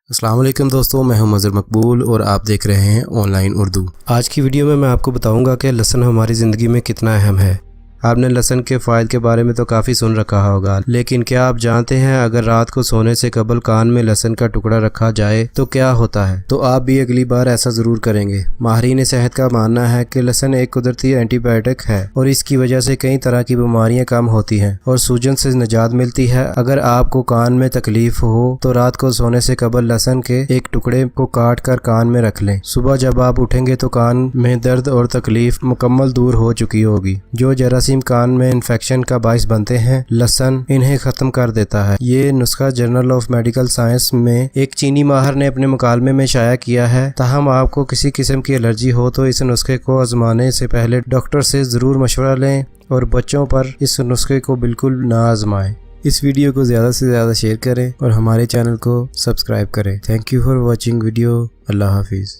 अस्सलाम वालेकुम दोस्तों, मैं हूं मज़हर मकबूल और आप देख रहे हैं ऑनलाइन उर्दू। आज की वीडियो में मैं आपको बताऊंगा कि लहसुन हमारी ज़िंदगी में कितना अहम है। आपने लहसुन के फ़ायदे के बारे में तो काफ़ी सुन रखा होगा, लेकिन क्या आप जानते हैं अगर रात को सोने से कबल कान में लहसुन का टुकड़ा रखा जाए तो क्या होता है? तो आप भी अगली बार ऐसा ज़रूर करेंगे। माहिरीन सेहत का मानना है कि लहसुन एक कुदरती एंटीबायोटिक है और इसकी वजह से कई तरह की बीमारियां कम होती हैं और सूजन से निजात मिलती है। अगर आपको कान में तकलीफ हो तो रात को सोने से कबल लहसुन के एक टुकड़े को काट कर कान में रख लें। सुबह जब आप उठेंगे तो कान में दर्द और तकलीफ मुकम्मल दूर हो चुकी होगी। जो जरासीम कान में इन्फेक्शन का बाइस बनते हैं, लहसुन इन्हें खत्म कर देता है। ये नुस्खा जर्नल ऑफ मेडिकल साइंस में एक चीनी माहिर ने अपने मुकालमे में शाया किया है। ताहम आपको किसी किस्म की एलर्जी हो तो इस नुस्खे को आजमाने से पहले डॉक्टर से ज़रूर मशवरा लें और बच्चों पर इस नुस्खे को बिल्कुल ना आजमाएं। इस वीडियो को ज़्यादा से ज़्यादा शेयर करें और हमारे चैनल को सब्सक्राइब करें। Thank you for watching video. Allah हाफिज़।